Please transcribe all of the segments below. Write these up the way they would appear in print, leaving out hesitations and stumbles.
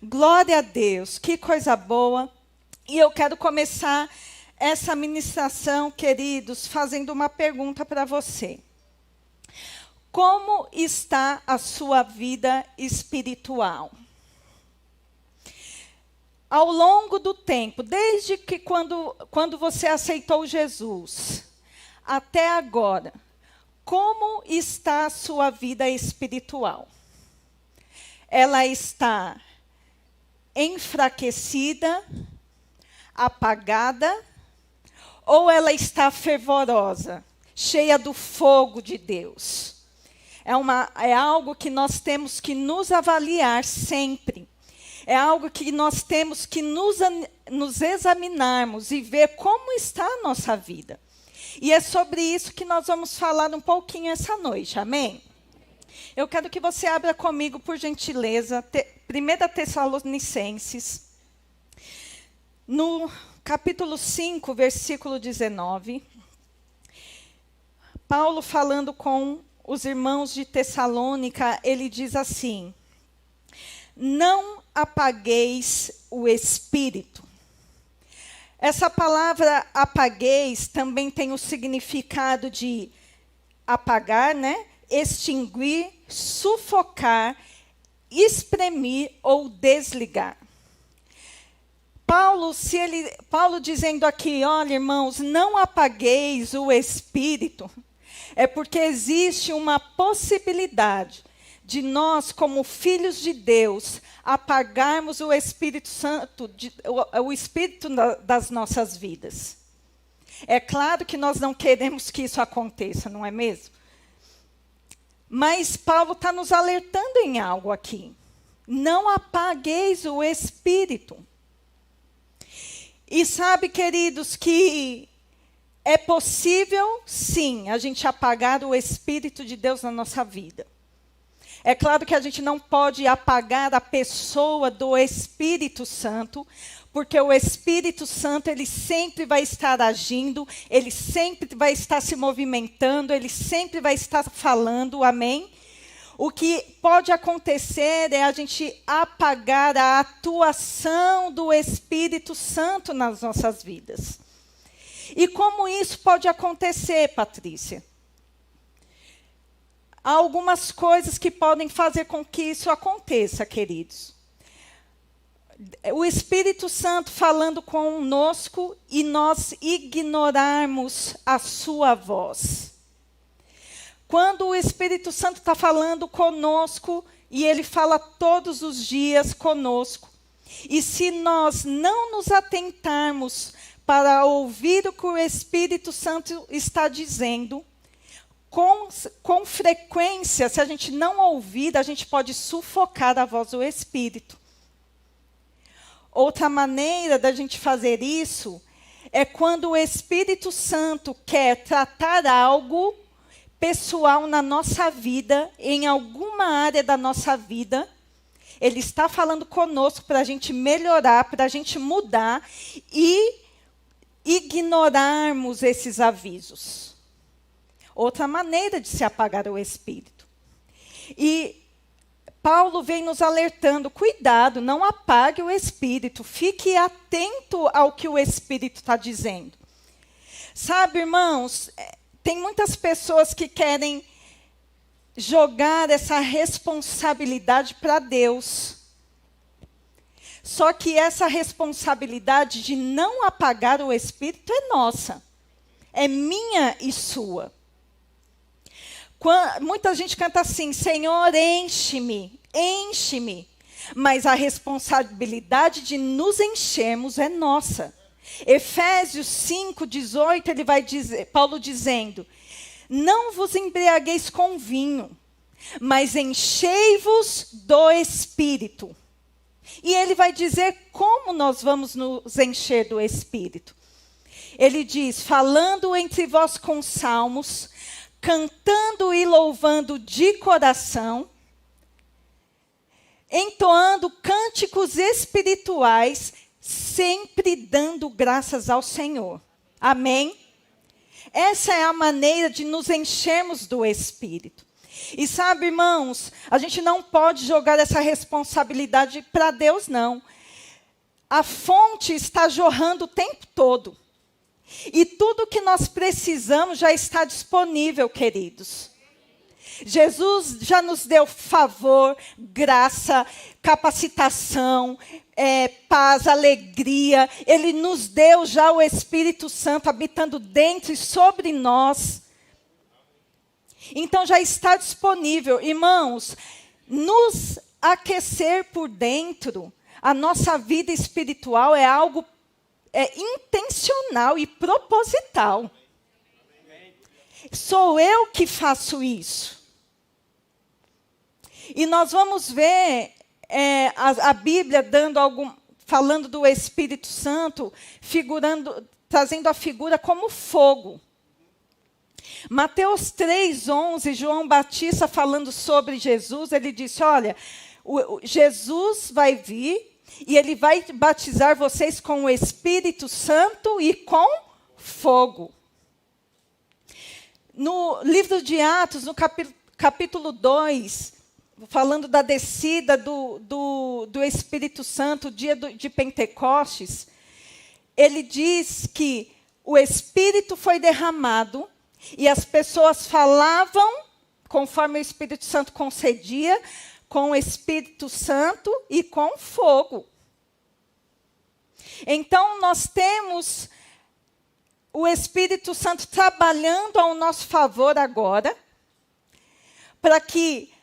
Glória a Deus, que coisa boa. E eu quero começar essa ministração, queridos, fazendo uma pergunta para você. Como está a sua vida espiritual? Ao longo do tempo, desde que quando você aceitou Jesus, até agora, como está a sua vida espiritual? Ela está enfraquecida, apagada, ou ela está fervorosa, cheia do fogo de Deus? É algo que nós temos que nos avaliar sempre. É algo que nós temos que nos examinarmos e ver como está a nossa vida. E é sobre isso que nós vamos falar um pouquinho essa noite, amém? Eu quero que você abra comigo, por gentileza, 1 Tessalonicenses, no capítulo 5, versículo 19. Paulo falando com os irmãos de Tessalônica, ele diz assim: não apagueis o espírito. Essa palavra apagueis também tem o significado de apagar, né? Extinguir, sufocar, espremir ou desligar. Paulo dizendo aqui, olha, irmãos, não apagueis o espírito, é porque existe uma possibilidade de nós, como filhos de Deus, apagarmos o Espírito Santo, o Espírito das nossas vidas. É claro que nós não queremos que isso aconteça, não é mesmo? Mas Paulo está nos alertando em algo aqui. Não apagueis o Espírito. E sabe, queridos, que é possível, sim, a gente apagar o Espírito de Deus na nossa vida. É claro que a gente não pode apagar a pessoa do Espírito Santo, porque o Espírito Santo, ele sempre vai estar agindo, ele sempre vai estar se movimentando, ele sempre vai estar falando, amém? O que pode acontecer é a gente apagar a atuação do Espírito Santo nas nossas vidas. E como isso pode acontecer, Patrícia? Há algumas coisas que podem fazer com que isso aconteça, queridos. O Espírito Santo falando conosco e nós ignorarmos a sua voz. Quando o Espírito Santo está falando conosco, e ele fala todos os dias conosco, e se nós não nos atentarmos para ouvir o que o Espírito Santo está dizendo, com frequência, se a gente não ouvir, a gente pode sufocar a voz do Espírito. Outra maneira da gente fazer isso é quando o Espírito Santo quer tratar algo pessoal na nossa vida, em alguma área da nossa vida. Ele está falando conosco para a gente melhorar, para a gente mudar e ignorarmos esses avisos. Outra maneira de se apagar o Espírito. E Paulo vem nos alertando, cuidado, não apague o Espírito, fique atento ao que o Espírito está dizendo. Sabe, irmãos, tem muitas pessoas que querem jogar essa responsabilidade para Deus. Só que essa responsabilidade de não apagar o Espírito é nossa. É minha e sua. Muita gente canta assim, Senhor, enche-me, enche-me. Mas a responsabilidade de nos enchermos é nossa. Efésios 5:18, ele vai dizer, Paulo dizendo, não vos embriagueis com vinho, mas enchei-vos do Espírito. E ele vai dizer como nós vamos nos encher do Espírito. Ele diz, falando entre vós com salmos, cantando e louvando de coração, entoando cânticos espirituais, sempre dando graças ao Senhor. Amém? Essa é a maneira de nos enchermos do Espírito. E sabe, irmãos, a gente não pode jogar essa responsabilidade para Deus, não. A fonte está jorrando o tempo todo. E tudo que nós precisamos já está disponível, queridos. Jesus já nos deu favor, graça, capacitação, paz, alegria. Ele nos deu já o Espírito Santo habitando dentro e sobre nós. Então já está disponível. Irmãos, nos aquecer por dentro, a nossa vida espiritual é algo intencional e proposital. Sou eu que faço isso. E nós vamos ver a Bíblia falando do Espírito Santo, trazendo a figura como fogo. Mateus 3:11, João Batista falando sobre Jesus, ele disse, olha, Jesus vai vir e ele vai batizar vocês com o Espírito Santo e com fogo. No livro de Atos, no capítulo 2, falando da descida do Espírito Santo, o dia de Pentecostes, ele diz que o Espírito foi derramado e as pessoas falavam, conforme o Espírito Santo concedia, com o Espírito Santo e com fogo. Então, nós temos o Espírito Santo trabalhando ao nosso favor agora, para que,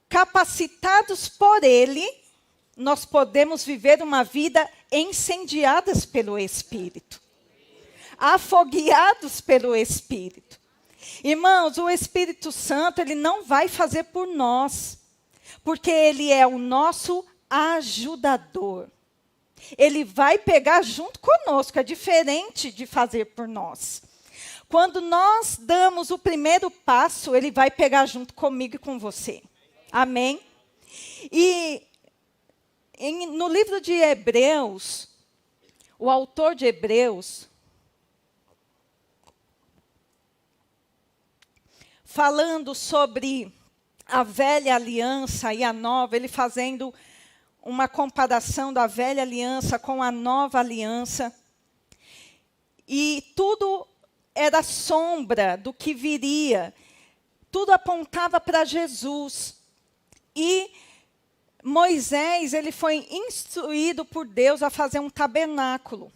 capacitados por Ele, nós podemos viver uma vida incendiadas pelo Espírito, afogueados pelo Espírito. Irmãos, o Espírito Santo, ele não vai fazer por nós, porque ele é o nosso ajudador. Ele vai pegar junto conosco, é diferente de fazer por nós. Quando nós damos o primeiro passo, ele vai pegar junto comigo e com você. Amém? E no livro de Hebreus, o autor de Hebreus, falando sobre a velha aliança e a nova, ele fazendo uma comparação da velha aliança com a nova aliança. E tudo era sombra do que viria. Tudo apontava para Jesus. E Moisés, ele foi instruído por Deus a fazer um tabernáculo.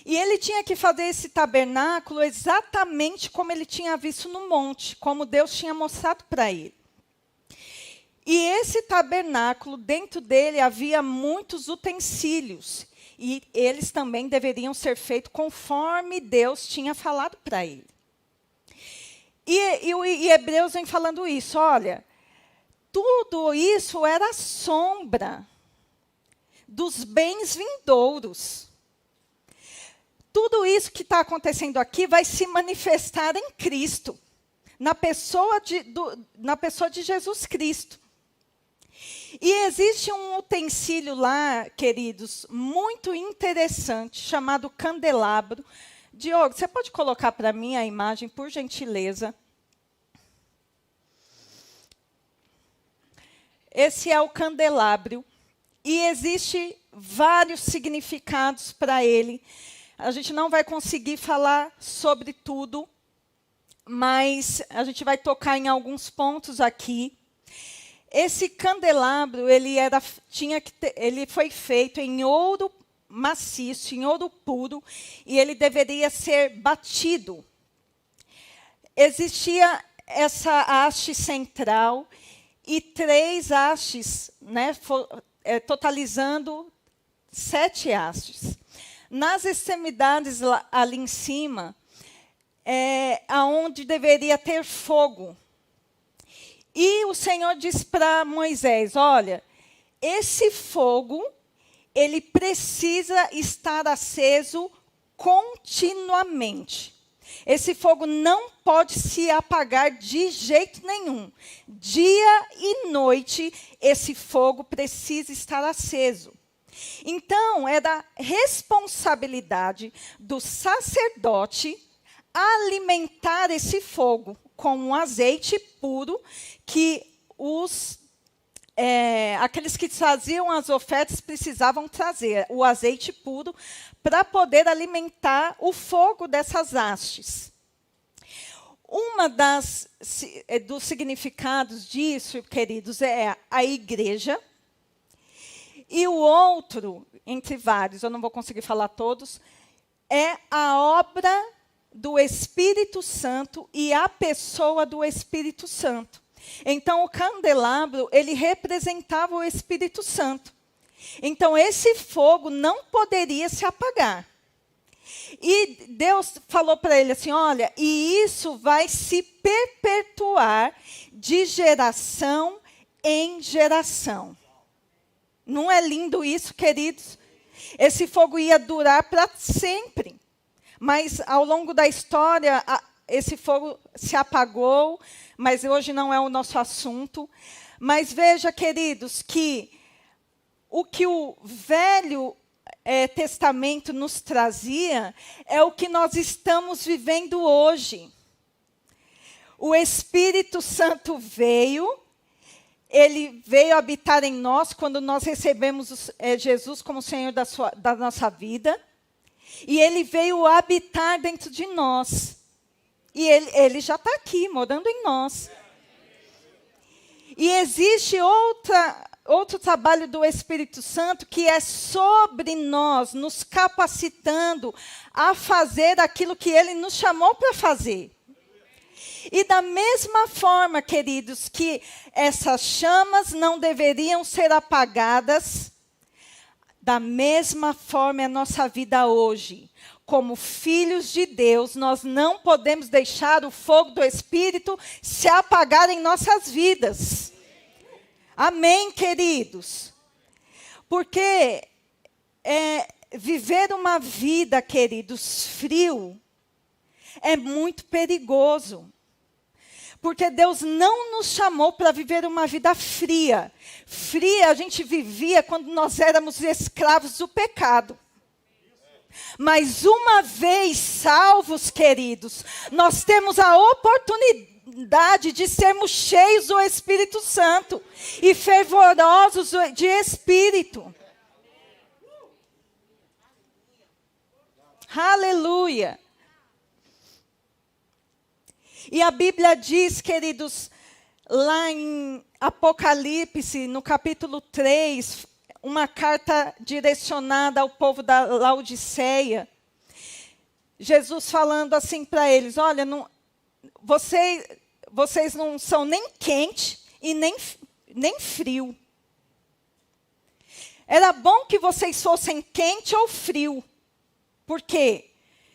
E ele tinha que fazer esse tabernáculo exatamente como ele tinha visto no monte, como Deus tinha mostrado para ele. E esse tabernáculo, dentro dele havia muitos utensílios. E eles também deveriam ser feitos conforme Deus tinha falado para ele. E Hebreus vem falando isso, olha, tudo isso era sombra dos bens vindouros. Tudo isso que está acontecendo aqui vai se manifestar em Cristo, na pessoa de Jesus Cristo. E existe um utensílio lá, queridos, muito interessante, chamado candelabro. Diogo, você pode colocar para mim a imagem, por gentileza? Esse é o candelabro. E existe vários significados para ele. A gente não vai conseguir falar sobre tudo, mas a gente vai tocar em alguns pontos aqui. Esse candelabro, ele foi feito em ouro maciço, em ouro puro, e ele deveria ser batido. Existia essa haste central e 3 hastes, né, totalizando 7 hastes. Nas extremidades ali em cima, aonde deveria ter fogo. E o Senhor diz para Moisés, olha, esse fogo, ele precisa estar aceso continuamente. Esse fogo não pode se apagar de jeito nenhum. Dia e noite, esse fogo precisa estar aceso. Então, é da responsabilidade do sacerdote alimentar esse fogo com um azeite puro que aqueles que traziam as ofertas precisavam trazer, o azeite puro, para poder alimentar o fogo dessas hastes. Uma dos significados disso, queridos, é a igreja. E o outro, entre vários, eu não vou conseguir falar todos, é a obra do Espírito Santo e a pessoa do Espírito Santo. Então, o candelabro, ele representava o Espírito Santo. Então, esse fogo não poderia se apagar. E Deus falou para ele assim, olha, e isso vai se perpetuar de geração em geração. Não é lindo isso, queridos? Esse fogo ia durar para sempre. Mas, ao longo da história, esse fogo se apagou, mas hoje não é o nosso assunto. Mas veja, queridos, que o Velho Testamento nos trazia é o que nós estamos vivendo hoje. O Espírito Santo veio, ele veio habitar em nós quando nós recebemos Jesus como Senhor da nossa vida. E ele veio habitar dentro de nós. E ele já está aqui, morando em nós. E existe outro trabalho do Espírito Santo que é sobre nós, nos capacitando a fazer aquilo que ele nos chamou para fazer. E da mesma forma, queridos, que essas chamas não deveriam ser apagadas, da mesma forma é a nossa vida hoje. Como filhos de Deus, nós não podemos deixar o fogo do Espírito se apagar em nossas vidas. Amém, queridos? Porque viver uma vida, queridos, frio, é muito perigoso. Porque Deus não nos chamou para viver uma vida fria. Fria a gente vivia quando nós éramos escravos do pecado. Mas uma vez salvos, queridos, nós temos a oportunidade de sermos cheios do Espírito Santo e fervorosos de Espírito. Aleluia. E a Bíblia diz, queridos, lá em Apocalipse, no capítulo 3, uma carta direcionada ao povo da Laodiceia. Jesus falando assim para eles, olha, vocês não são nem quente e nem frio. Era bom que vocês fossem quente ou frio. Por quê?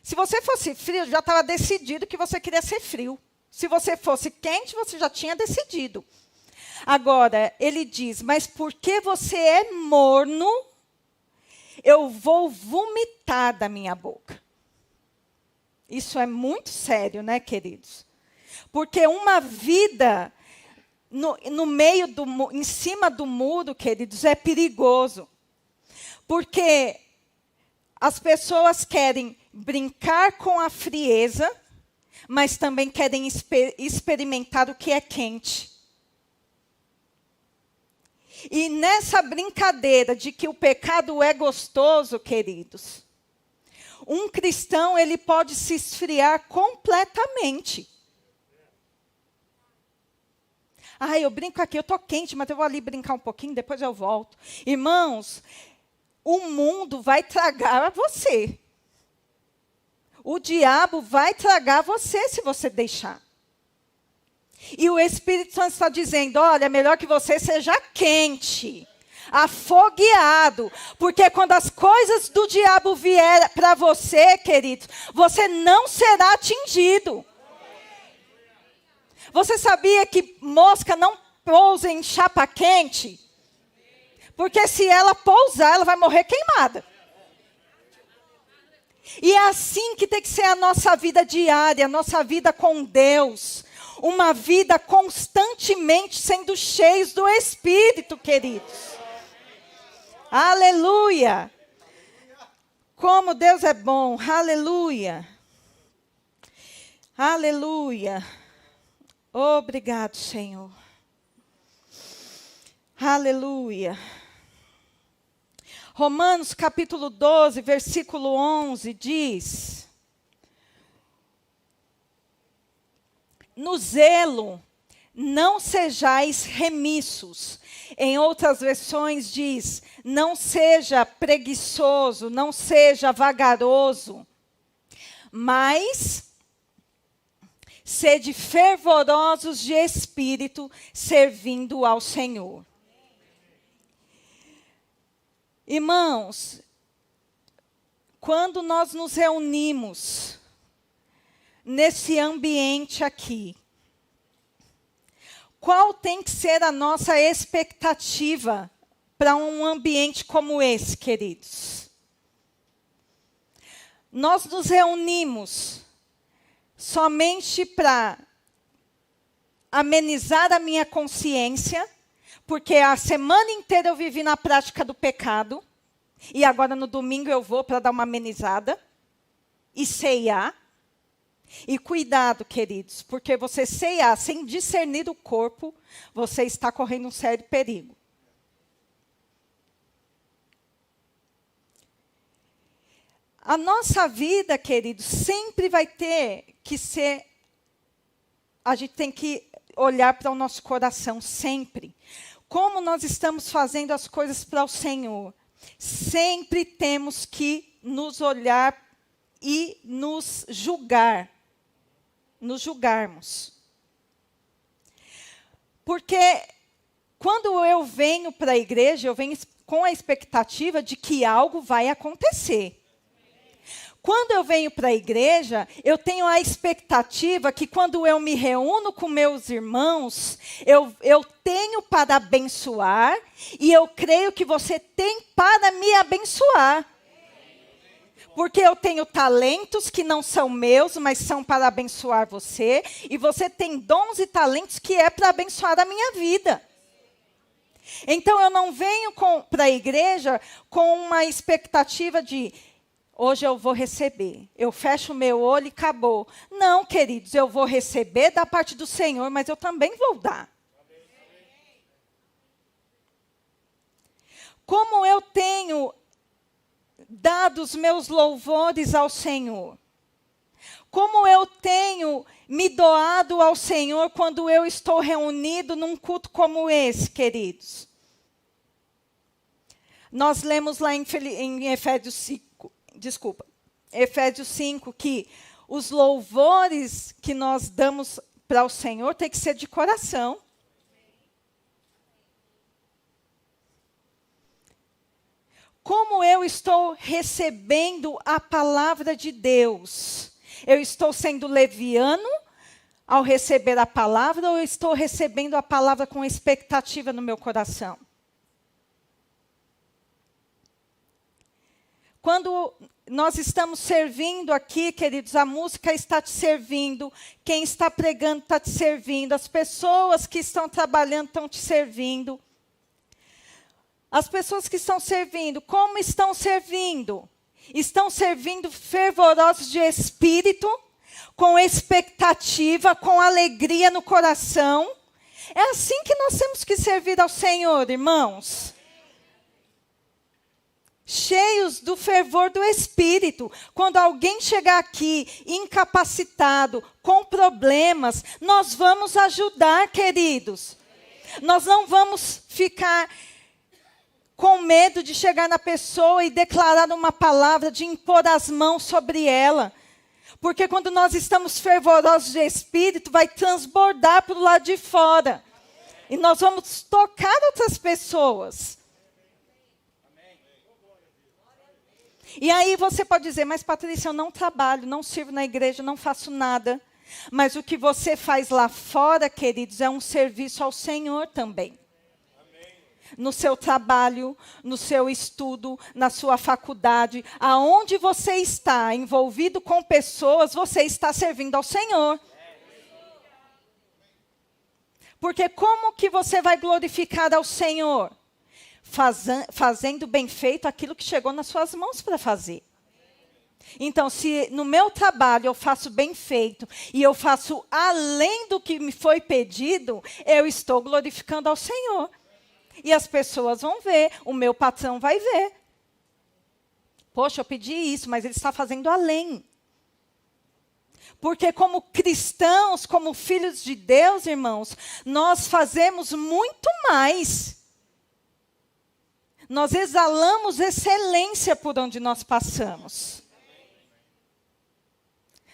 Se você fosse frio, já estava decidido que você queria ser frio. Se você fosse quente, você já tinha decidido. Agora, ele diz, mas porque você é morno, eu vou vomitar da minha boca. Isso é muito sério, né, queridos? Porque uma vida no meio em cima do muro, queridos, é perigoso. Porque as pessoas querem brincar com a frieza, mas também querem experimentar o que é quente. E nessa brincadeira de que o pecado é gostoso, queridos, um cristão ele pode se esfriar completamente. Eu brinco aqui, eu estou quente, mas eu vou ali brincar um pouquinho, depois eu volto. Irmãos, o mundo vai tragar você. O diabo vai tragar você se você deixar. E o Espírito Santo está dizendo, olha, é melhor que você seja quente, afogueado, porque quando as coisas do diabo vier para você, querido, você não será atingido. Você sabia que mosca não pousa em chapa quente? Porque se ela pousar, ela vai morrer queimada. E é assim que tem que ser a nossa vida diária, a nossa vida com Deus. Uma vida constantemente sendo cheios do Espírito, queridos. Aleluia! Como Deus é bom, aleluia! Aleluia! Obrigado, Senhor. Aleluia. Romanos capítulo 12, versículo 11 diz: no zelo, não sejais remissos. Em outras versões diz: não seja preguiçoso, não seja vagaroso, mas sede fervorosos de espírito, servindo ao Senhor. Irmãos, quando nós nos reunimos nesse ambiente aqui, qual tem que ser a nossa expectativa para um ambiente como esse, queridos? Nós nos reunimos somente para amenizar a minha consciência, porque a semana inteira eu vivi na prática do pecado, e agora no domingo eu vou para dar uma amenizada e ceiar. E cuidado, queridos, porque você ceiar sem discernir o corpo, você está correndo um sério perigo. A nossa vida, queridos, sempre vai ter que ser... A gente tem que olhar para o nosso coração, sempre. Como nós estamos fazendo as coisas para o Senhor. Sempre temos que nos olhar e nos julgar. Nos julgarmos. Porque quando eu venho para a igreja, eu venho com a expectativa de que algo vai acontecer. Quando eu venho para a igreja, eu tenho a expectativa que quando eu me reúno com meus irmãos, eu tenho para abençoar e eu creio que você tem para me abençoar. Porque eu tenho talentos que não são meus, mas são para abençoar você. E você tem dons e talentos que é para abençoar a minha vida. Então, eu não venho para a igreja com uma expectativa de... hoje eu vou receber. Eu fecho o meu olho e acabou. Não, queridos, eu vou receber da parte do Senhor, mas eu também vou dar. Como eu tenho dado os meus louvores ao Senhor? Como eu tenho me doado ao Senhor quando eu estou reunido num culto como esse, queridos? Nós lemos lá em Efésios 5, Efésios 5, que os louvores que nós damos para o Senhor tem que ser de coração. Como eu estou recebendo a palavra de Deus? Eu estou sendo leviano ao receber a palavra ou eu estou recebendo a palavra com expectativa no meu coração? Quando nós estamos servindo aqui, queridos, a música está te servindo, quem está pregando está te servindo, as pessoas que estão trabalhando estão te servindo. As pessoas que estão servindo, como estão servindo? Estão servindo fervorosos de espírito, com expectativa, com alegria no coração. É assim que nós temos que servir ao Senhor, irmãos. Cheios do fervor do Espírito. Quando alguém chegar aqui incapacitado, com problemas, nós vamos ajudar, queridos. Nós não vamos ficar com medo de chegar na pessoa e declarar uma palavra, de impor as mãos sobre ela. Porque quando nós estamos fervorosos de espírito, vai transbordar para o lado de fora. E nós vamos tocar outras pessoas. E aí você pode dizer, mas Patrícia, eu não trabalho, não sirvo na igreja, não faço nada. Mas o que você faz lá fora, queridos, é um serviço ao Senhor também. No seu trabalho, no seu estudo, na sua faculdade, aonde você está envolvido com pessoas, você está servindo ao Senhor. Porque como que você vai glorificar ao Senhor? Fazendo bem feito aquilo que chegou nas suas mãos para fazer. Então, se no meu trabalho eu faço bem feito e eu faço além do que me foi pedido, eu estou glorificando ao Senhor. E as pessoas vão ver, o meu patrão vai ver. Poxa, eu pedi isso, mas ele está fazendo além. Porque como cristãos, como filhos de Deus, irmãos, nós fazemos muito mais. Nós exalamos excelência por onde nós passamos.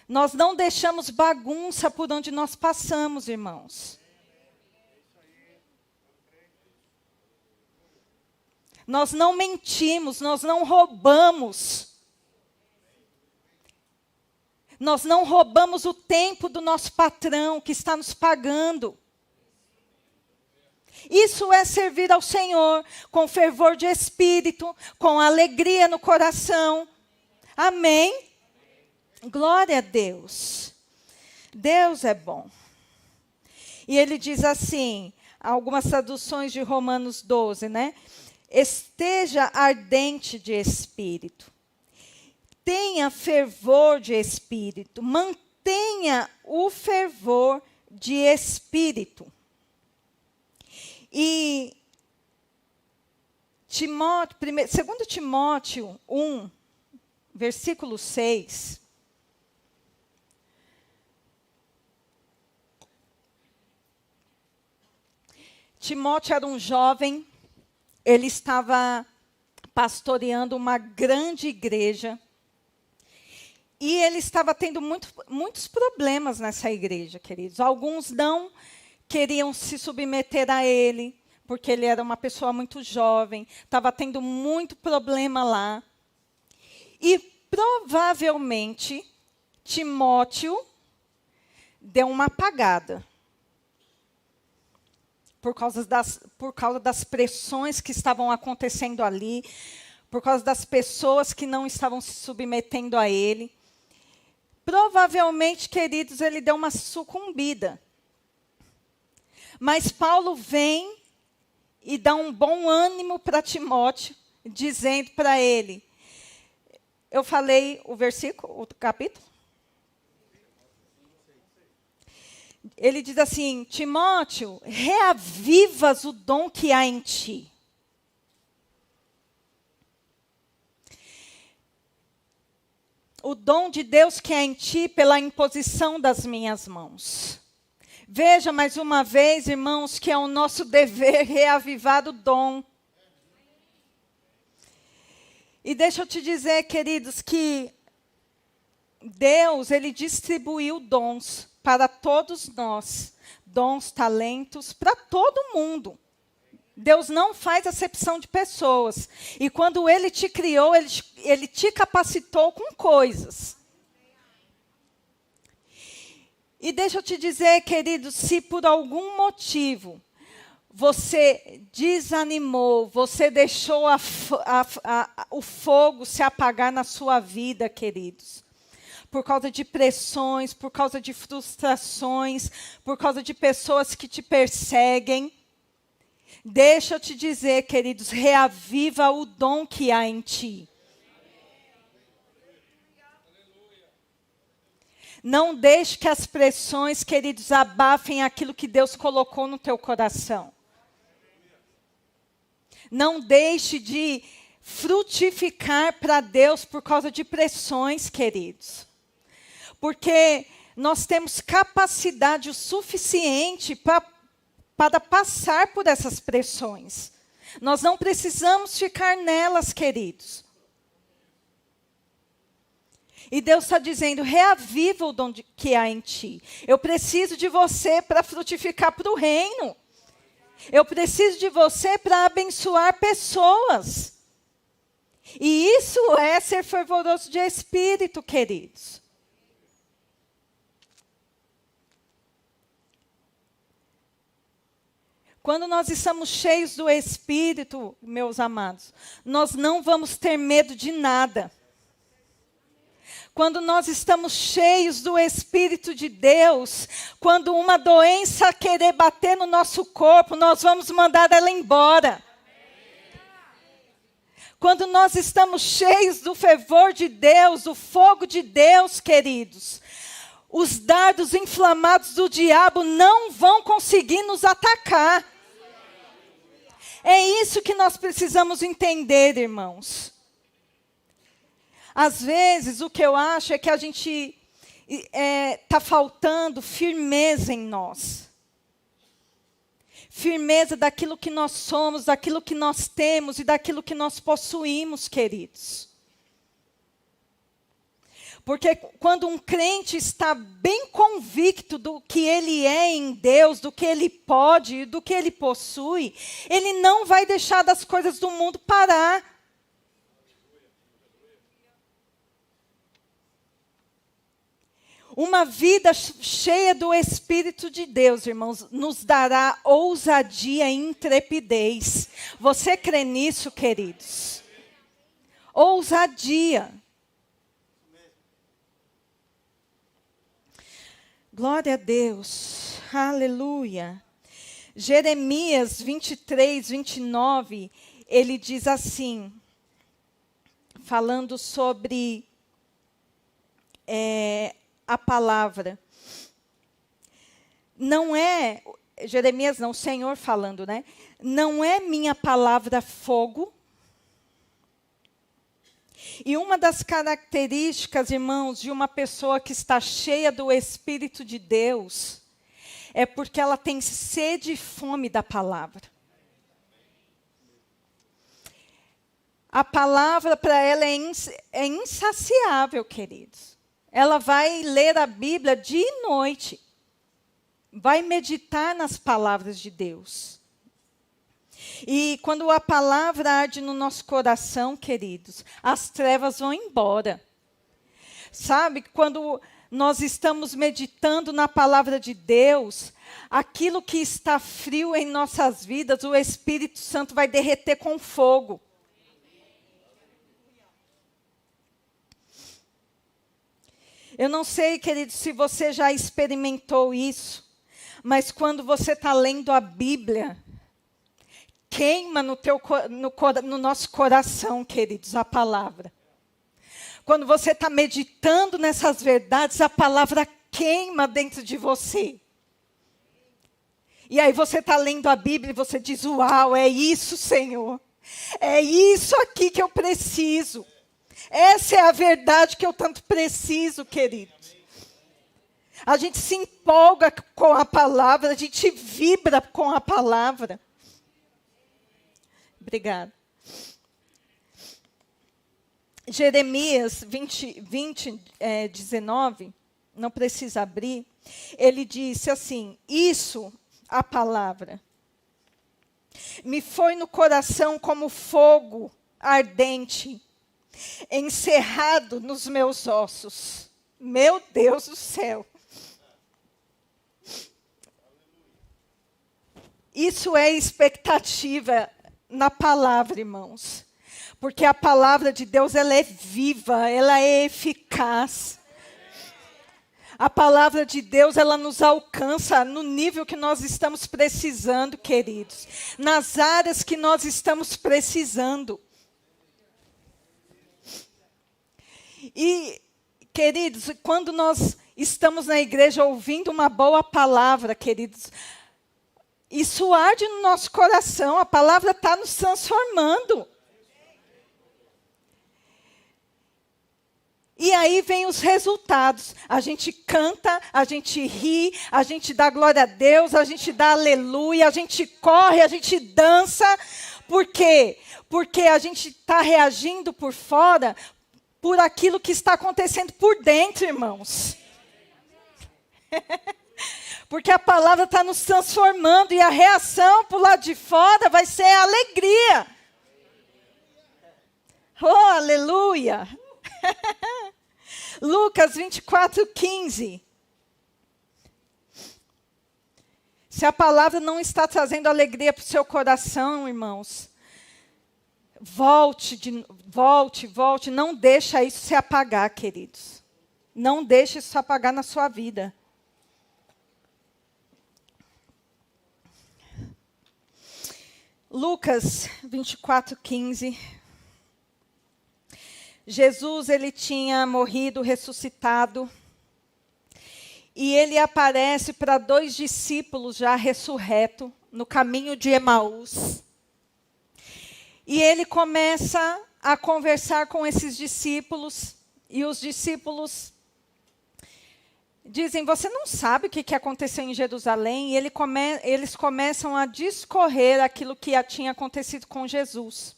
Nós não deixamos bagunça por onde nós passamos, irmãos. Nós não mentimos, nós não roubamos. Nós não roubamos o tempo do nosso patrão que está nos pagando. Isso é servir ao Senhor com fervor de espírito, com alegria no coração. Amém? Glória a Deus. Deus é bom. E ele diz assim, algumas traduções de Romanos 12, né? Esteja ardente de espírito. Tenha fervor de espírito. Mantenha o fervor de espírito. E 2 Timóteo 1, versículo 6. Timóteo era um jovem, ele estava pastoreando uma grande igreja. E ele estava tendo muitos problemas nessa igreja, queridos. Alguns não queriam se submeter a ele, porque ele era uma pessoa muito jovem, estava tendo muito problema lá. E provavelmente Timóteo deu uma apagada. Por causa das pressões que estavam acontecendo ali, por causa das pessoas que não estavam se submetendo a ele. Provavelmente, queridos, ele deu uma sucumbida. Mas Paulo vem e dá um bom ânimo para Timóteo, dizendo para ele, eu falei o versículo, o capítulo? Ele diz assim, Timóteo, reavivas o dom que há em ti. O dom de Deus que há em ti pela imposição das minhas mãos. Veja mais uma vez, irmãos, que é o nosso dever reavivar o dom. E deixa eu te dizer, queridos, que Deus, Ele distribuiu dons para todos nós. Dons, talentos, para todo mundo. Deus não faz acepção de pessoas. E quando Ele te criou, Ele te capacitou com coisas. E deixa eu te dizer, querido, se por algum motivo você desanimou, você deixou o fogo se apagar na sua vida, queridos, por causa de pressões, por causa de frustrações, por causa de pessoas que te perseguem, deixa eu te dizer, queridos, reaviva o dom que há em ti. Não deixe que as pressões, queridos, abafem aquilo que Deus colocou no teu coração. Não deixe de frutificar para Deus por causa de pressões, queridos. Porque nós temos capacidade o suficiente para passar por essas pressões. Nós não precisamos ficar nelas, queridos. E Deus está dizendo, reaviva o dom que há em ti. Eu preciso de você para frutificar para o reino. Eu preciso de você para abençoar pessoas. E isso é ser fervoroso de espírito, queridos. Quando nós estamos cheios do Espírito, meus amados, nós não vamos ter medo de nada. Quando nós estamos cheios do Espírito de Deus, quando uma doença querer bater no nosso corpo, nós vamos mandar ela embora. Quando nós estamos cheios do fervor de Deus, do fogo de Deus, queridos, os dardos inflamados do diabo não vão conseguir nos atacar. É isso que nós precisamos entender, irmãos. Às vezes, o que eu acho é que a gente está faltando firmeza em nós. Firmeza daquilo que nós somos, daquilo que nós temos e daquilo que nós possuímos, queridos. Porque quando um crente está bem convicto do que ele é em Deus, do que ele pode e do que ele possui, ele não vai deixar das coisas do mundo parar. Uma vida cheia do Espírito de Deus, irmãos, nos dará ousadia e intrepidez. Você crê nisso, queridos? Ousadia. Glória a Deus. Aleluia. Jeremias 23, 29, ele diz assim, falando sobre a palavra. Não é, Jeremias não, o Senhor falando, né? Não é minha palavra fogo? E uma das características, irmãos, de uma pessoa que está cheia do Espírito de Deus, é porque ela tem sede e fome da palavra. A palavra para ela é insaciável, queridos. Ela vai ler a Bíblia dia e noite. Vai meditar nas palavras de Deus. E quando a palavra arde no nosso coração, queridos, as trevas vão embora. Sabe, quando nós estamos meditando na palavra de Deus, aquilo que está frio em nossas vidas, o Espírito Santo vai derreter com fogo. Eu não sei, querido, se você já experimentou isso, mas quando você está lendo a Bíblia, queima no nosso coração, queridos, a palavra. Quando você está meditando nessas verdades, a palavra queima dentro de você. E aí você está lendo a Bíblia e você diz, uau, é isso, Senhor. É isso aqui que eu preciso. Essa é a verdade que eu tanto preciso, queridos. A gente se empolga com a palavra, a gente vibra com a palavra. Obrigada. Jeremias 19, não precisa abrir, ele disse assim, isso, a palavra, me foi no coração como fogo ardente, encerrado nos meus ossos. Meu Deus do céu. Isso é expectativa na palavra, irmãos. Porque a palavra de Deus, ela é viva, ela é eficaz. A palavra de Deus, ela nos alcança no nível que nós estamos precisando, queridos. Nas áreas que nós estamos precisando. E, queridos, quando nós estamos na igreja ouvindo uma boa palavra, queridos, isso arde no nosso coração, a palavra está nos transformando. E aí vem os resultados. A gente canta, a gente ri, a gente dá glória a Deus, a gente dá aleluia, a gente corre, a gente dança. Por quê? Porque a gente está reagindo por fora por aquilo que está acontecendo por dentro, irmãos. Porque a palavra está nos transformando e a reação por lado de fora vai ser a alegria. Oh, aleluia! Lucas 24, 15. Se a palavra não está trazendo alegria para o seu coração, irmãos, volte, não deixa isso se apagar, queridos. Não deixe isso se apagar na sua vida. Lucas 24, 15. Jesus, ele tinha morrido, ressuscitado, e ele aparece para 2 discípulos já ressurreto, no caminho de Emaús. E ele começa a conversar com esses discípulos, e os discípulos dizem, você não sabe o que aconteceu em Jerusalém? E eles começam a discorrer aquilo que tinha acontecido com Jesus.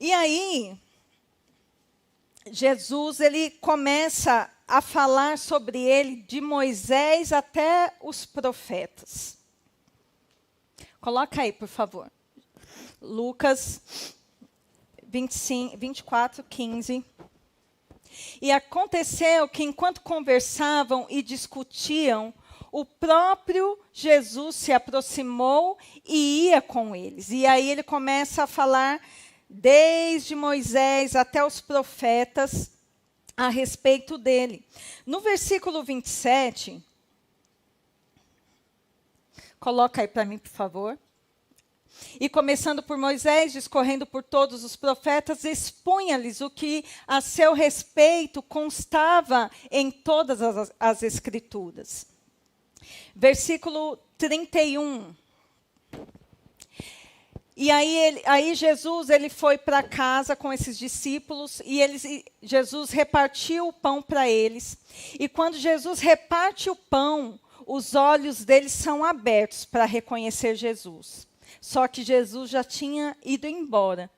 E aí, Jesus, ele começa a falar sobre ele, de Moisés até os profetas. Coloca aí, por favor. Lucas 24, 15. E aconteceu que, enquanto conversavam e discutiam, o próprio Jesus se aproximou e ia com eles. E aí ele começa a falar, desde Moisés até os profetas, a respeito dele. No versículo 27, coloca aí para mim, por favor. E começando por Moisés, discorrendo por todos os profetas, expunha-lhes o que a seu respeito constava em todas as Escrituras. Versículo 31. E aí Jesus, ele foi para casa com esses discípulos e Jesus repartiu o pão para eles. E quando Jesus reparte o pão, os olhos deles são abertos para reconhecer Jesus. Só que Jesus já tinha ido embora.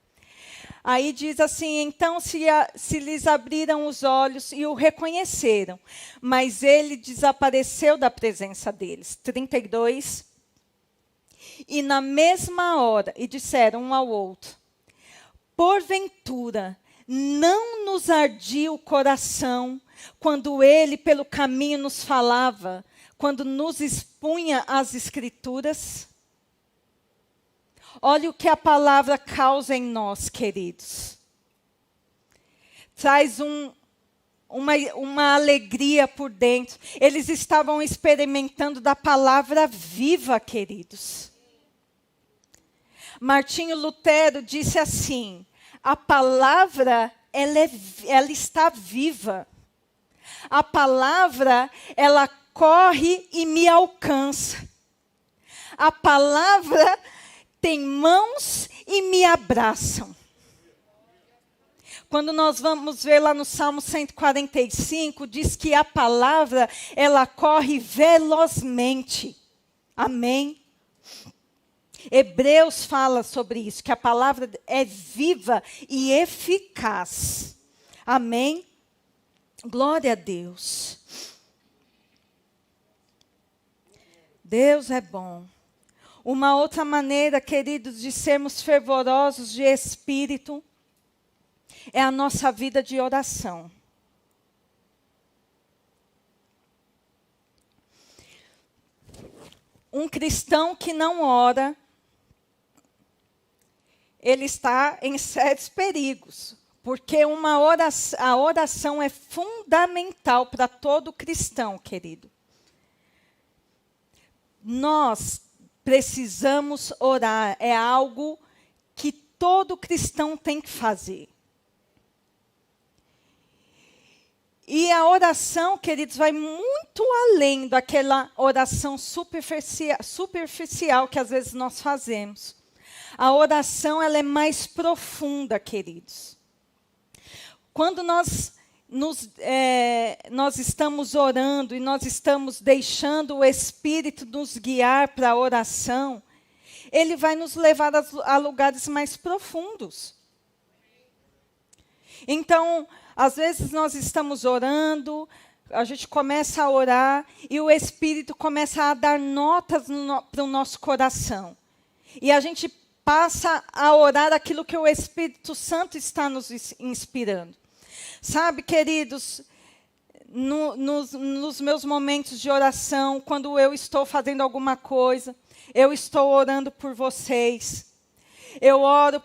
Aí diz assim, então se lhes abriram os olhos e o reconheceram, mas ele desapareceu da presença deles. 32. E na mesma hora, e disseram um ao outro, porventura, não nos ardia o coração quando ele pelo caminho nos falava, quando nos expunha as Escrituras? Olha o que a palavra causa em nós, queridos. Traz uma alegria por dentro. Eles estavam experimentando da palavra viva, queridos. Martinho Lutero disse assim, a palavra, ela está viva. A palavra, ela corre e me alcança. A palavra tem mãos e me abraçam. Quando nós vamos ver lá no Salmo 145, diz que a palavra, ela corre velozmente. Amém? Hebreus fala sobre isso, que a palavra é viva e eficaz. Amém? Glória a Deus. Deus é bom. Uma outra maneira, queridos, de sermos fervorosos de espírito é a nossa vida de oração. Um cristão que não ora, ele está em sérios perigos, porque a oração é fundamental para todo cristão, querido. Nós precisamos orar, é algo que todo cristão tem que fazer. E a oração, queridos, vai muito além daquela oração superficial que às vezes nós fazemos. A oração, ela é mais profunda, queridos. Quando nós estamos orando e nós estamos deixando o Espírito nos guiar para a oração, ele vai nos levar a lugares mais profundos. Então, às vezes nós estamos orando, a gente começa a orar e o Espírito começa a dar notas para o nosso coração. E a gente passa a orar aquilo que o Espírito Santo está nos inspirando. Sabe, queridos, nos meus momentos de oração, quando eu estou fazendo alguma coisa, eu estou orando por vocês. Eu oro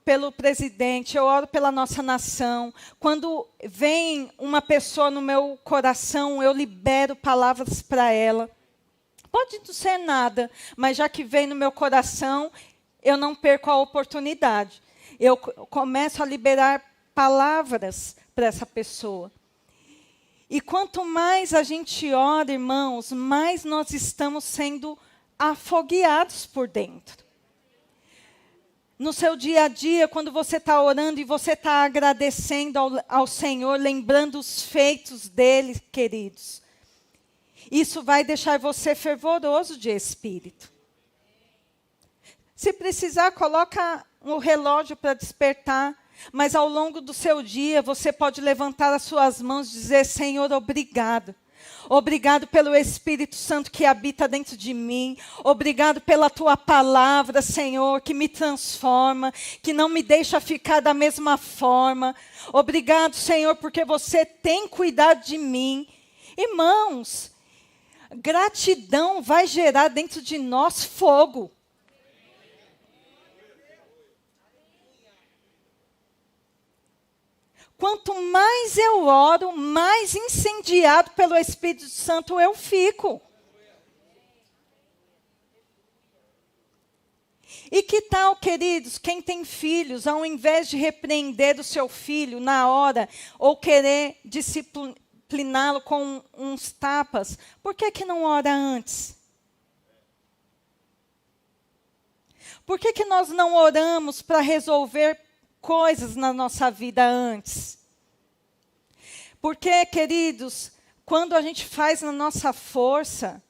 pelo presidente, eu oro pela nossa nação. Quando vem uma pessoa no meu coração, eu libero palavras para ela. Pode não ser nada, mas já que vem no meu coração, eu não perco a oportunidade. Eu começo a liberar palavras para essa pessoa. E quanto mais a gente ora, irmãos, mais nós estamos sendo afogueados por dentro. No seu dia a dia, quando você está orando e você está agradecendo ao Senhor, lembrando os feitos dele, queridos, isso vai deixar você fervoroso de espírito. Se precisar, coloca um relógio para despertar, mas ao longo do seu dia, você pode levantar as suas mãos e dizer: Senhor, obrigado. Obrigado pelo Espírito Santo que habita dentro de mim. Obrigado pela tua palavra, Senhor, que me transforma, que não me deixa ficar da mesma forma. Obrigado, Senhor, porque você tem cuidado de mim. Irmãos, gratidão vai gerar dentro de nós fogo. Quanto mais eu oro, mais incendiado pelo Espírito Santo eu fico. E que tal, queridos, quem tem filhos, ao invés de repreender o seu filho na hora, ou querer discipliná-lo com uns tapas, por que não ora antes? Por que nós não oramos para resolver coisas na nossa vida antes? Porque, queridos, quando a gente faz na nossa força,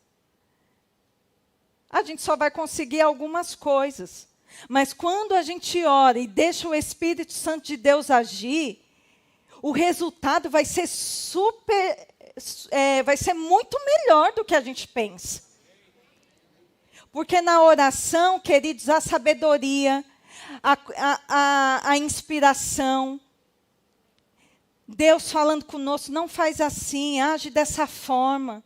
a gente só vai conseguir algumas coisas. Mas quando a gente ora e deixa o Espírito Santo de Deus agir, o resultado vai ser vai ser muito melhor do que a gente pensa. Porque na oração, queridos, a sabedoria, a inspiração, Deus falando conosco: não faz assim, age dessa forma.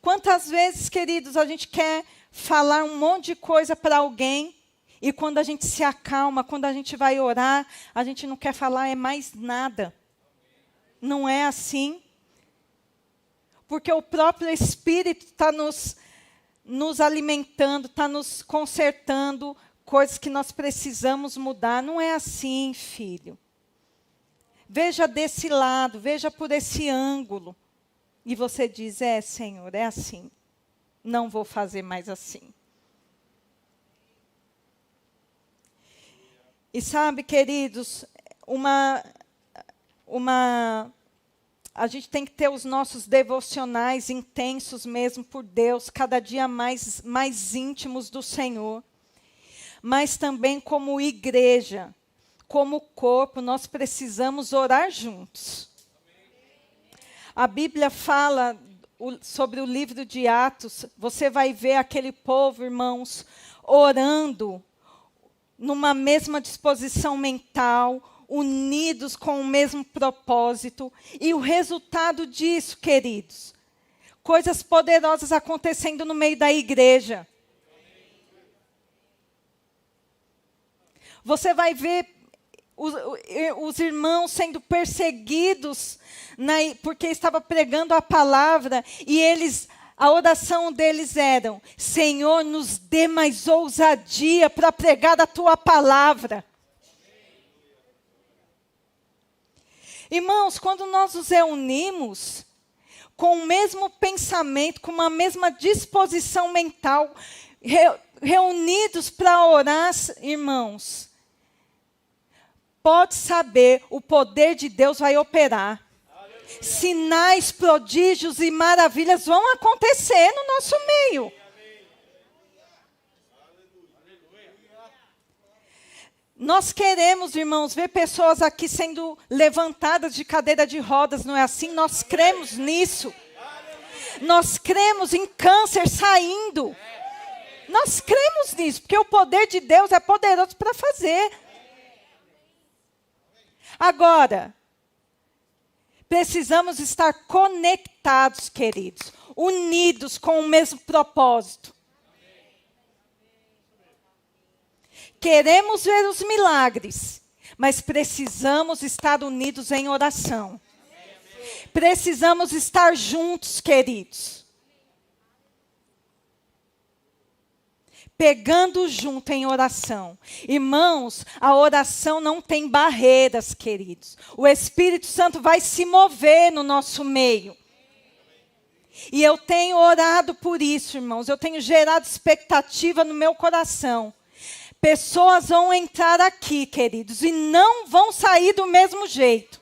Quantas vezes, queridos, a gente quer falar um monte de coisa para alguém, e quando a gente se acalma, quando a gente vai orar, a gente não quer falar mais nada. Não é assim. Porque o próprio Espírito está nos alimentando, está nos consertando, coisas que nós precisamos mudar. Não é assim, filho. Veja desse lado, veja por esse ângulo. E você diz: Senhor, é assim. Não vou fazer mais assim. E sabe, queridos, a gente tem que ter os nossos devocionais intensos mesmo por Deus, cada dia mais íntimos do Senhor. Mas também como igreja, como corpo, nós precisamos orar juntos. A Bíblia fala sobre o livro de Atos, você vai ver aquele povo, irmãos, orando numa mesma disposição mental, unidos com o mesmo propósito. E o resultado disso, queridos, coisas poderosas acontecendo no meio da igreja. Você vai ver os irmãos sendo perseguidos porque estavam pregando a palavra, e a oração deles era: Senhor, nos dê mais ousadia para pregar a tua palavra. Irmãos, quando nós nos reunimos com o mesmo pensamento, com uma mesma disposição mental, reunidos para orar, irmãos, pode saber, o poder de Deus vai operar. Aleluia. Sinais, prodígios e maravilhas vão acontecer no nosso meio. Nós queremos, irmãos, ver pessoas aqui sendo levantadas de cadeira de rodas, não é assim? Nós cremos nisso. Nós cremos em câncer saindo. Nós cremos nisso, porque o poder de Deus é poderoso para fazer. Agora, precisamos estar conectados, queridos, unidos com o mesmo propósito. Queremos ver os milagres, mas precisamos estar unidos em oração. Precisamos estar juntos, queridos. pegando junto em oração. Irmãos, a oração não tem barreiras, queridos. O Espírito Santo vai se mover no nosso meio. E eu tenho orado por isso, irmãos. Eu tenho gerado expectativa no meu coração. Pessoas vão entrar aqui, queridos, e não vão sair do mesmo jeito.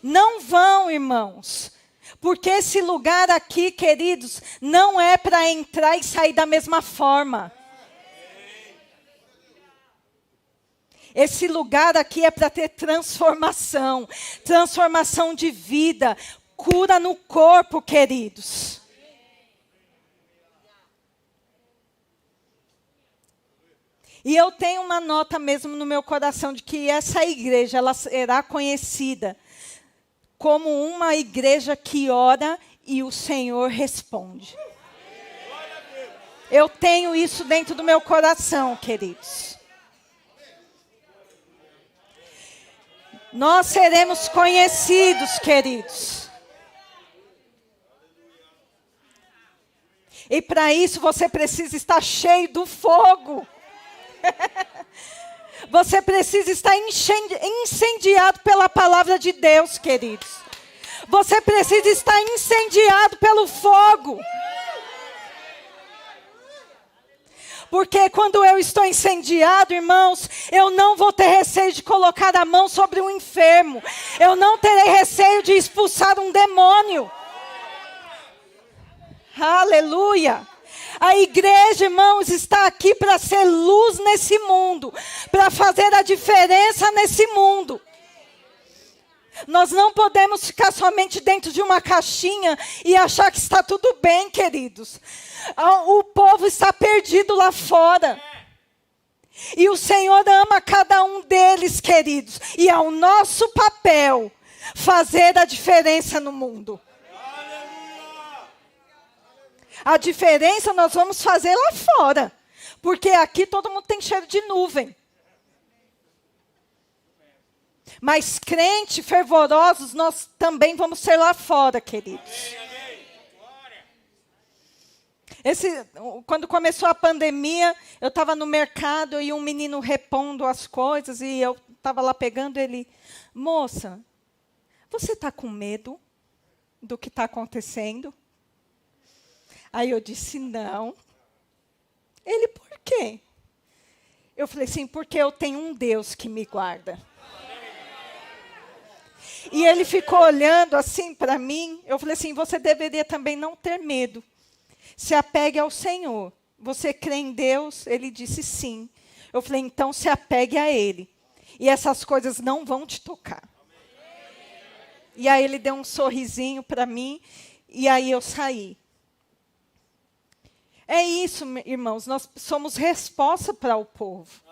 Não vão, irmãos. Porque esse lugar aqui, queridos, não é para entrar e sair da mesma forma. Esse lugar aqui é para ter transformação. Transformação de vida. Cura no corpo, queridos. E eu tenho uma nota mesmo no meu coração de que essa igreja, ela será conhecida como uma igreja que ora e o Senhor responde. Eu tenho isso dentro do meu coração, queridos. Nós seremos conhecidos, queridos. E para isso você precisa estar cheio do fogo. Você precisa estar incendiado pela palavra de Deus, queridos. Você precisa estar incendiado pelo fogo. Porque quando eu estou incendiado, irmãos, eu não vou ter receio de colocar a mão sobre um enfermo. Eu não terei receio de expulsar um demônio. Aleluia. A igreja, irmãos, está aqui para ser luz nesse mundo, para fazer a diferença nesse mundo. Nós não podemos ficar somente dentro de uma caixinha e achar que está tudo bem, queridos. O povo está perdido lá fora. E o Senhor ama cada um deles, queridos. E é o nosso papel fazer a diferença no mundo. A diferença nós vamos fazer lá fora. Porque aqui todo mundo tem cheiro de nuvem. Mas crente, fervorosos, nós também vamos ser lá fora, queridos. Quando começou a pandemia, eu estava no mercado e um menino repondo as coisas e eu estava lá pegando ele. Moça, você está com medo do que está acontecendo? Aí eu disse, não. Ele, por quê? Eu falei assim, porque eu tenho um Deus que me guarda. E ele ficou olhando assim para mim. Eu falei assim, você deveria também não ter medo. Se apegue ao Senhor. Você crê em Deus? Ele disse sim. Eu falei, então se apegue a Ele. E essas coisas não vão te tocar. E aí ele deu um sorrisinho para mim. E aí eu saí. É isso, irmãos. Nós somos resposta para o povo.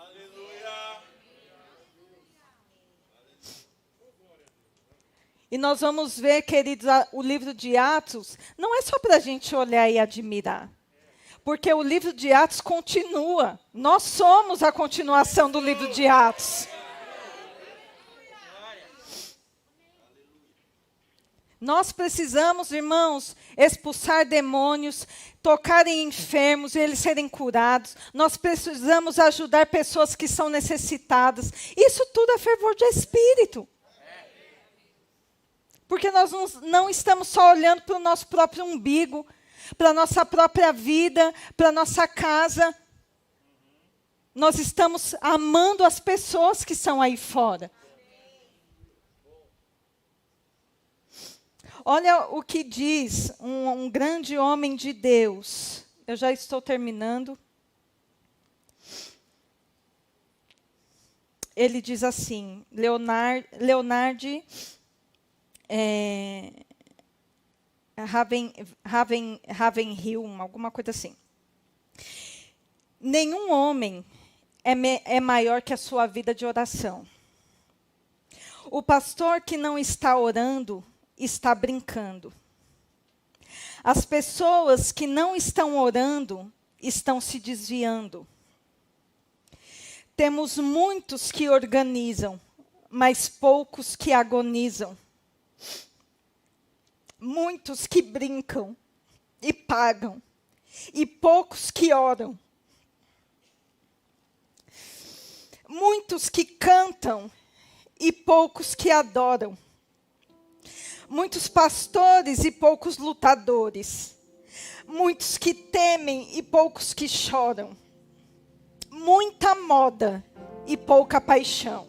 E nós vamos ver, queridos, o livro de Atos, não é só para a gente olhar e admirar. Porque o livro de Atos continua. Nós somos a continuação do livro de Atos. Nós precisamos, irmãos, expulsar demônios, tocar em enfermos e eles serem curados. Nós precisamos ajudar pessoas que são necessitadas. Isso tudo é fervor de espírito. Porque nós não estamos só olhando para o nosso próprio umbigo, para a nossa própria vida, para a nossa casa. Nós estamos amando as pessoas que estão aí fora. Olha o que diz um grande homem de Deus. Eu já estou terminando. Ele diz assim, Leonard Ravenhill, alguma coisa assim. Nenhum homem é maior que a sua vida de oração. O pastor que não está orando está brincando. As pessoas que não estão orando estão se desviando. Temos muitos que organizam, mas poucos que agonizam. Muitos que brincam, e pagam, e poucos que oram. Muitos que cantam e poucos que adoram. Muitos pastores e poucos lutadores. Muitos que temem e poucos que choram. Muita moda e pouca paixão.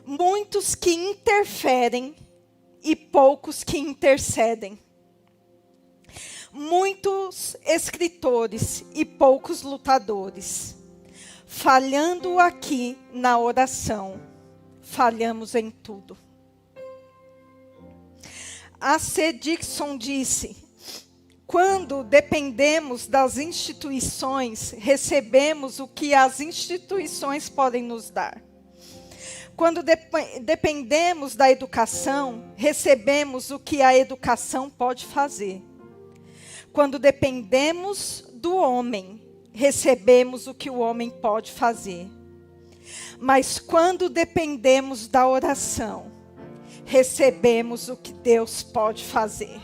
Muitos que interferem e poucos que intercedem. Muitos escritores e poucos lutadores. Falhando aqui na oração, falhamos em tudo. A C. Dixon disse: quando dependemos das instituições, recebemos o que as instituições podem nos dar. Quando dependemos da educação, recebemos o que a educação pode fazer. Quando dependemos do homem, recebemos o que o homem pode fazer. Mas quando dependemos da oração, recebemos o que Deus pode fazer.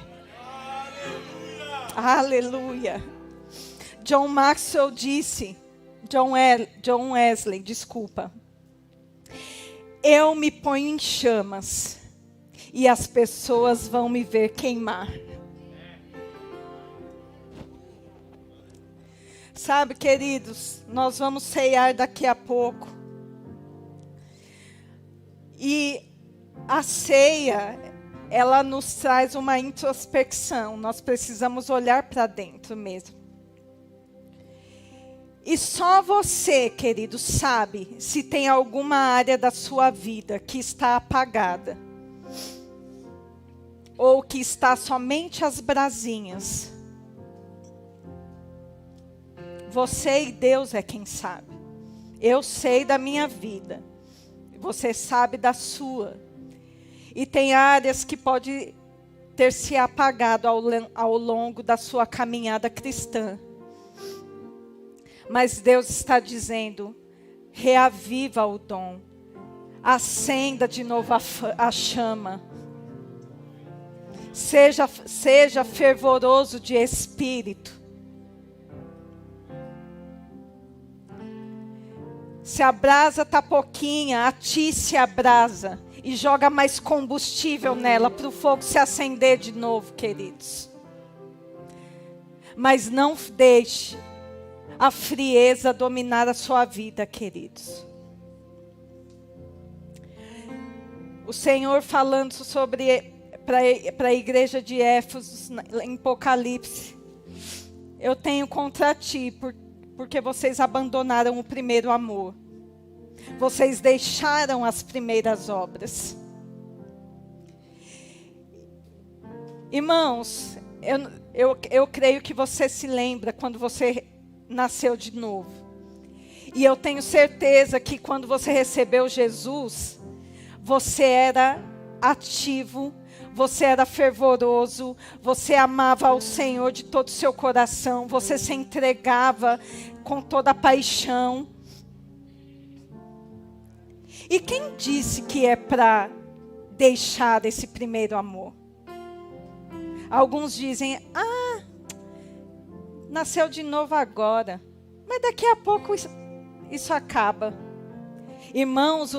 Aleluia. John Maxwell disse, John Wesley, desculpa. Eu me ponho em chamas e as pessoas vão me ver queimar. Sabe, queridos, nós vamos ceiar daqui a pouco. E a ceia, ela nos traz uma introspecção. Nós precisamos olhar para dentro mesmo. E só você, querido, sabe se tem alguma área da sua vida que está apagada. Ou que está somente às brasinhas. Você e Deus é quem sabe. Eu sei da minha vida. Você sabe da sua. E tem áreas que pode ter se apagado ao longo da sua caminhada cristã. Mas Deus está dizendo, reaviva o dom. Acenda de novo a chama. Seja fervoroso de espírito. Se a brasa está pouquinha, atice a brasa e joga mais combustível nela para o fogo se acender de novo, queridos. Mas não deixe a frieza dominar a sua vida, queridos. O Senhor falando sobre para a igreja de Éfeso em Apocalipse. Eu tenho contra ti, porque vocês abandonaram o primeiro amor. Vocês deixaram as primeiras obras. Irmãos, eu creio que você se lembra quando você nasceu de novo. E eu tenho certeza que quando você recebeu Jesus, você era ativo, você era fervoroso, você amava ao Senhor de todo o seu coração, você se entregava com toda a paixão. E quem disse que é para deixar esse primeiro amor? Alguns dizem, nasceu de novo agora, mas daqui a pouco isso acaba. Irmãos,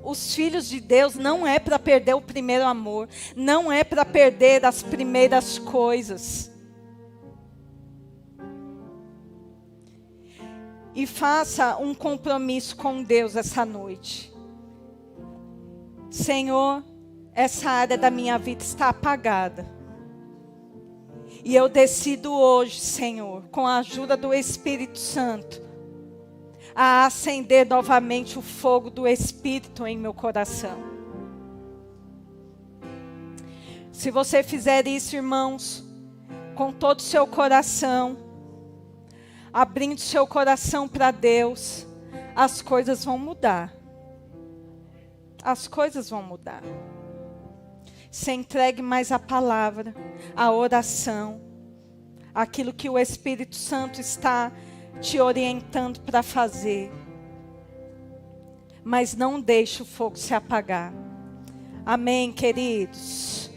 os filhos de Deus não é para perder o primeiro amor, não é para perder as primeiras coisas. E faça um compromisso com Deus essa noite. Senhor, essa área da minha vida está apagada. E eu decido hoje, Senhor, com a ajuda do Espírito Santo, a acender novamente o fogo do Espírito em meu coração. Se você fizer isso, irmãos, com todo o seu coração, abrindo seu coração para Deus, as coisas vão mudar. As coisas vão mudar. Se entregue mais à palavra, à oração, aquilo que o Espírito Santo está te orientando para fazer. Mas não deixe o fogo se apagar. Amém, queridos?